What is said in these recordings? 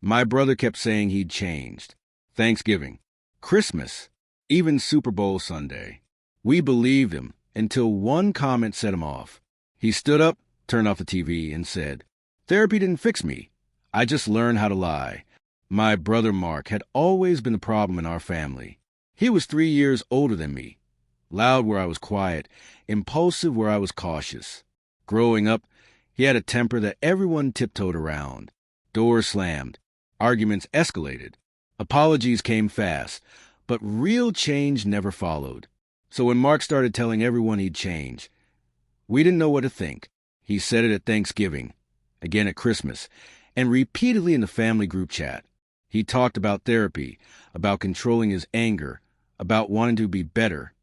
My brother kept saying he'd changed. Thanksgiving, Christmas, even Super Bowl Sunday. We believed him until one comment set him off. He stood up, turned off the TV, and said, "Therapy didn't fix me. I just learned how to lie." My brother Mark had always been the problem in our family. He was 3 years older than me. Loud where I was quiet, impulsive where I was cautious. Growing up, he had a temper that everyone tiptoed around. Doors slammed. Arguments escalated. Apologies came fast, but real change never followed. So when Mark started telling everyone he'd change, we didn't know what to think. He said it at Thanksgiving, again at Christmas, and repeatedly in the family group chat. He talked about therapy, about controlling his anger, about wanting to be better.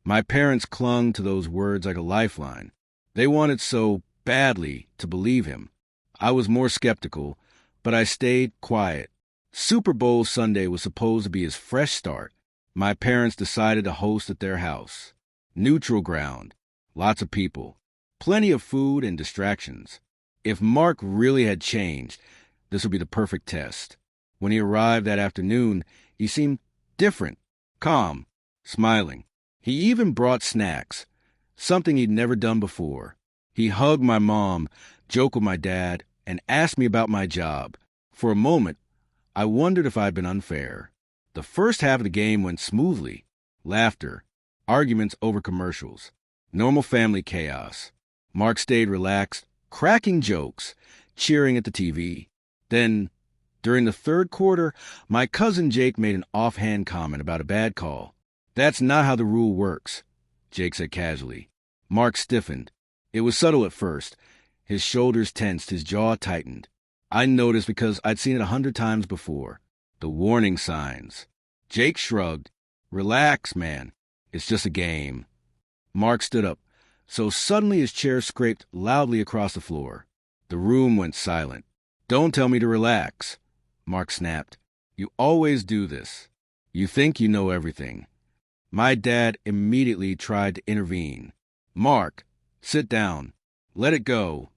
My parents clung to those words like a lifeline. They wanted so badly to believe him. I was more skeptical, but I stayed quiet. Super Bowl Sunday was supposed to be his fresh start. My parents decided to host at their house. Neutral ground, lots of people, plenty of food and distractions. If Mark really had changed, this would be the perfect test. When he arrived that afternoon, he seemed different, calm, smiling. He even brought snacks, something he'd never done before. He hugged my mom, joked with my dad, and asked me about my job. For a moment, I wondered if I'd been unfair. The first half of the game went smoothly. Laughter, arguments over commercials, normal family chaos. Mark stayed relaxed, cracking jokes, cheering at the TV. Then, during the third quarter, my cousin Jake made an offhand comment about a bad call. "That's not how the rule works," Jake said casually. Mark stiffened. It was subtle at first. His shoulders tensed, his jaw tightened. I noticed because I'd seen it 100 times before. The warning signs. Jake shrugged. "Relax, man. It's just a game." Mark stood up, so suddenly his chair scraped loudly across the floor. The room went silent. "Don't tell me to relax," Mark snapped. "You always do this. You think you know everything." My dad immediately tried to intervene. "Mark, sit down. Let it go."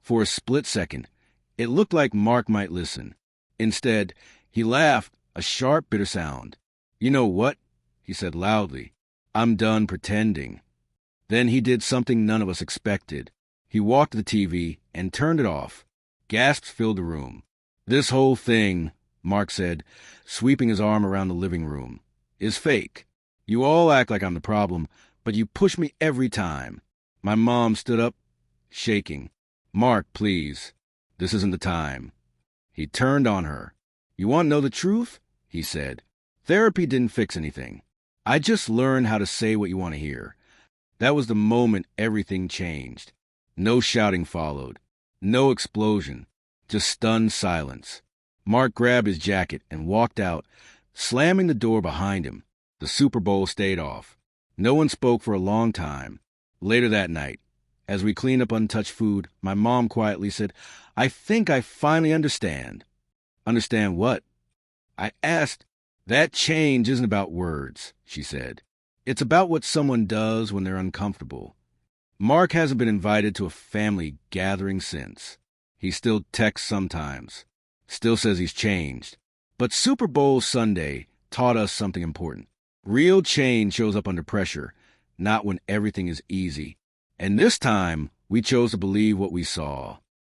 For a split second, it looked like Mark might listen. Instead, he laughed, a sharp, bitter sound. "You know what?" he said loudly. "I'm done pretending." Then he did something none of us expected. He walked to the TV and turned it off. Gasps filled the room. "This whole thing," Mark said, sweeping his arm around the living room, "is fake. You all act like I'm the problem, but you push me every time." My mom stood up, shaking. "Mark, please. This isn't the time." He turned on her. "You want to know the truth?" he said. "Therapy didn't fix anything. I just learned how to say what you want to hear." That was the moment everything changed. No shouting followed. No explosion. Just stunned silence. Mark grabbed his jacket and walked out, slamming the door behind him. The Super Bowl stayed off. No one spoke for a long time. Later that night, as we cleaned up untouched food, my mom quietly said, "I think I finally understand." "Understand what?" I asked. "That change isn't about words," she said. "It's about what someone does when they're uncomfortable." Mark hasn't been invited to a family gathering since. He still texts sometimes. Still says he's changed. But Super Bowl Sunday taught us something important. Real change shows up under pressure, not when everything is easy. And this time, we chose to believe what we saw.